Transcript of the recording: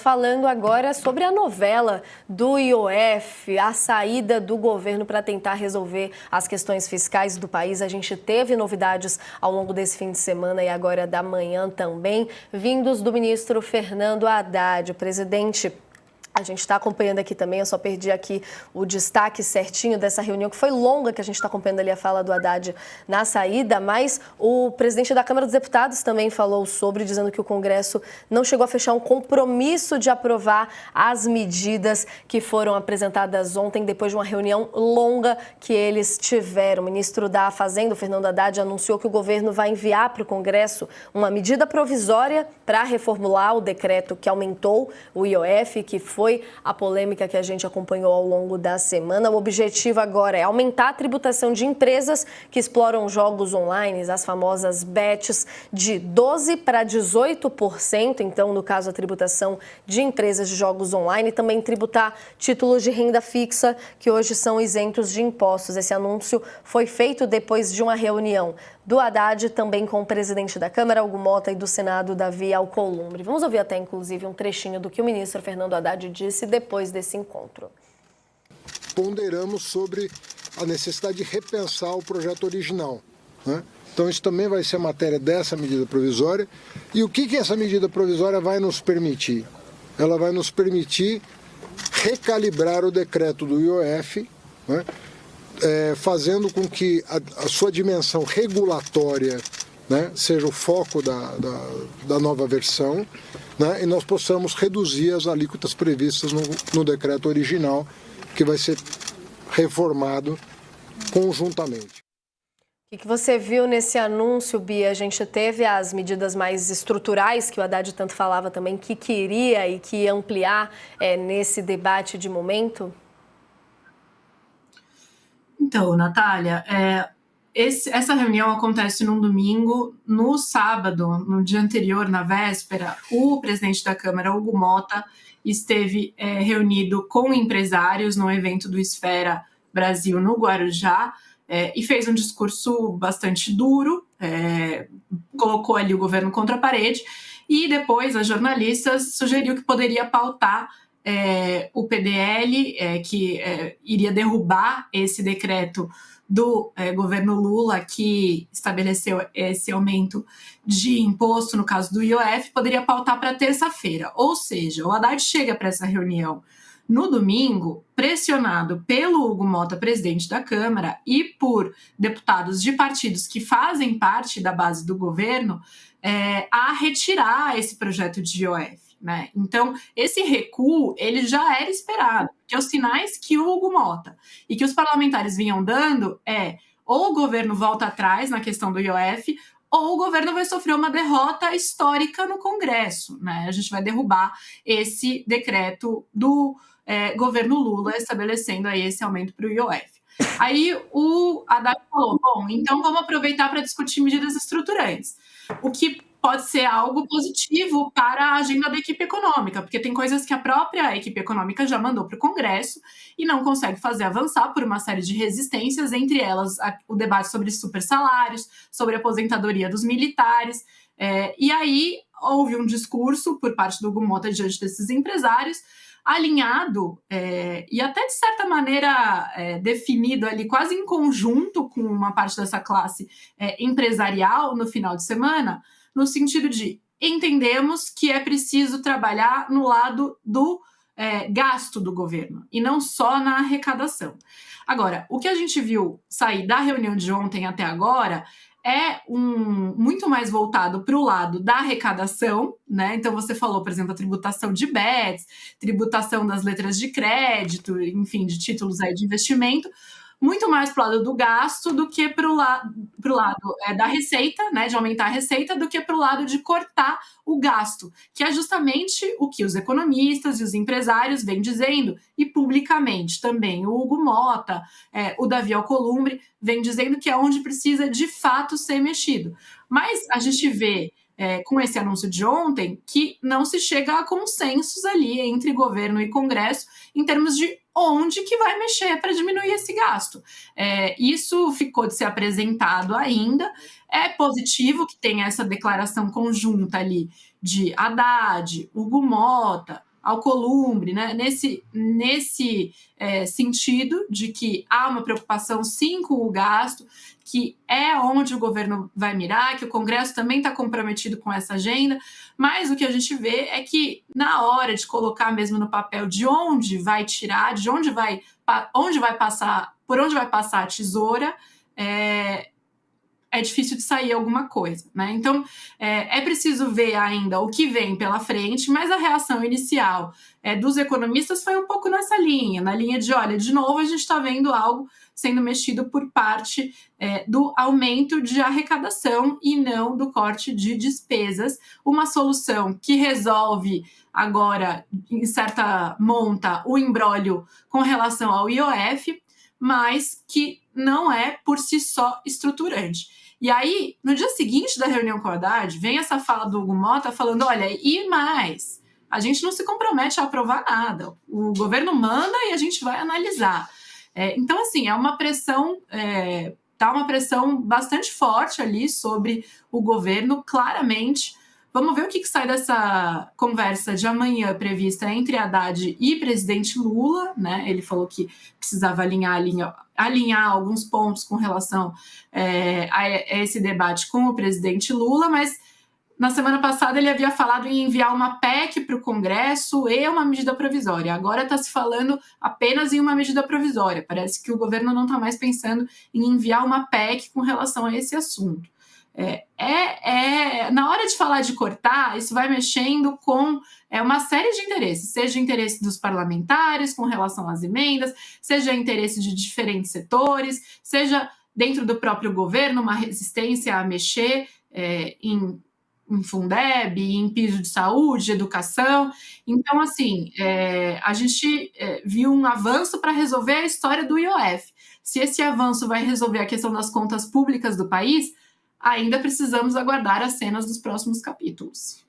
Falando agora sobre a novela do IOF, a saída do governo para tentar resolver as questões fiscais do país. A gente teve novidades ao longo desse fim de semana e agora da manhã também, vindos do ministro Fernando Haddad, o presidente. A gente está acompanhando aqui também, eu só perdi aqui o destaque certinho dessa reunião, que foi longa, que a gente está acompanhando ali a fala do Haddad na saída, mas o presidente da Câmara dos Deputados também falou sobre, dizendo que o Congresso não chegou a fechar um compromisso de aprovar as medidas que foram apresentadas ontem, depois de uma reunião longa que eles tiveram. O ministro da Fazenda, Fernando Haddad, anunciou que o governo vai enviar para o Congresso uma medida provisória para reformular o decreto que aumentou o IOF, que foi a polêmica que a gente acompanhou ao longo da semana. O objetivo agora é aumentar a tributação de empresas que exploram jogos online, as famosas bets, de 12% para 18%. Então, no caso, a tributação de empresas de jogos online, e também tributar títulos de renda fixa que hoje são isentos de impostos. Esse anúncio foi feito depois de uma reunião do Haddad, também com o presidente da Câmara, Hugo Motta, e do Senado, Davi Alcolumbre. Vamos ouvir até, inclusive, um trechinho do que o ministro Fernando Haddad disse depois desse encontro. Ponderamos sobre a necessidade de repensar o projeto original, né? Então, isso também vai ser matéria dessa medida provisória. E o que essa medida provisória vai nos permitir? Ela vai nos permitir recalibrar o decreto do IOF, né? Fazendo com que a sua dimensão regulatória, né, seja o foco da nova versão, né, e nós possamos reduzir as alíquotas previstas no decreto original, que vai ser reformado conjuntamente. O que você viu nesse anúncio, Bia? A gente teve as medidas mais estruturais que o Haddad tanto falava também, que queria e que ia ampliar nesse debate de momento? Então, Natália, essa reunião acontece num domingo. No sábado, no dia anterior, na véspera, o presidente da Câmara, Hugo Motta, esteve reunido com empresários no evento do Esfera Brasil no Guarujá e fez um discurso bastante duro, colocou ali o governo contra a parede e depois, a jornalistas, sugeriu que poderia pautar o PDL, que iria derrubar esse decreto do governo Lula, que estabeleceu esse aumento de imposto, no caso do IOF, poderia pautar para terça-feira. Ou seja, o Haddad chega para essa reunião no domingo, pressionado pelo Hugo Motta, presidente da Câmara, e por deputados de partidos que fazem parte da base do governo, a retirar esse projeto de IOF. Né? Então, esse recuo, ele já era esperado, porque os sinais que o Hugo Motta e que os parlamentares vinham dando ou o governo volta atrás na questão do IOF, ou o governo vai sofrer uma derrota histórica no Congresso, né? A gente vai derrubar esse decreto do governo Lula estabelecendo aí esse aumento para o IOF. Aí o Haddad falou, bom, então vamos aproveitar para discutir medidas estruturantes, o que pode ser algo positivo para a agenda da equipe econômica, porque tem coisas que a própria equipe econômica já mandou para o Congresso e não consegue fazer avançar por uma série de resistências, entre elas o debate sobre supersalários, sobre a aposentadoria dos militares. E aí houve um discurso por parte do Hugo Motta diante desses empresários, alinhado e até de certa maneira definido ali quase em conjunto com uma parte dessa classe empresarial no final de semana, no sentido de entendemos que é preciso trabalhar no lado do gasto do governo e não só na arrecadação. Agora, o que a gente viu sair da reunião de ontem até agora é muito mais voltado para o lado da arrecadação, né? Então você falou, por exemplo, a tributação de bets, tributação das letras de crédito, enfim, de títulos aí de investimento, muito mais para o lado do gasto do que para o lado da receita, né, de aumentar a receita, do que para o lado de cortar o gasto, que é justamente o que os economistas e os empresários vêm dizendo, e publicamente também o Hugo Motta, o Davi Alcolumbre, vem dizendo que é onde precisa de fato ser mexido. Mas a gente vê com esse anúncio de ontem que não se chega a consensos ali entre governo e Congresso em termos de onde que vai mexer para diminuir esse gasto. Isso ficou de ser apresentado ainda. É positivo que tenha essa declaração conjunta ali de Haddad, Hugo Motta, Alcolumbre, né? Nesse sentido de que há uma preocupação sim com o gasto, que é onde o governo vai mirar, que o Congresso também está comprometido com essa agenda, mas o que a gente vê é que na hora de colocar mesmo no papel de onde vai tirar, de onde vai passar, por onde vai passar a tesoura, é difícil de sair alguma coisa, né? Então, é preciso ver ainda o que vem pela frente, mas a reação inicial dos economistas foi um pouco nessa linha, na linha de, olha, de novo a gente está vendo algo sendo mexido por parte do aumento de arrecadação e não do corte de despesas, uma solução que resolve agora, em certa monta, o imbróglio com relação ao IOF, mas que não é por si só estruturante. E aí, no dia seguinte da reunião com o Haddad, vem essa fala do Hugo Mota falando, olha, e mais, a gente não se compromete a aprovar nada, o governo manda e a gente vai analisar. Então, assim, é uma pressão, tá uma pressão bastante forte ali sobre o governo, claramente. Vamos ver o que sai dessa conversa de amanhã prevista entre Haddad e presidente Lula, né? Ele falou que precisava alinhar alguns pontos com relação a esse debate com o presidente Lula, mas na semana passada ele havia falado em enviar uma PEC para o Congresso e uma medida provisória. Agora está se falando apenas em uma medida provisória. Parece que o governo não está mais pensando em enviar uma PEC com relação a esse assunto. Na hora de falar de cortar, isso vai mexendo com uma série de interesses, seja interesse dos parlamentares com relação às emendas, seja interesse de diferentes setores, seja dentro do próprio governo uma resistência a mexer em Fundeb, em piso de saúde, educação. Então, assim, a gente viu um avanço para resolver a história do IOF. Se esse avanço vai resolver a questão das contas públicas do país, ainda precisamos aguardar as cenas dos próximos capítulos.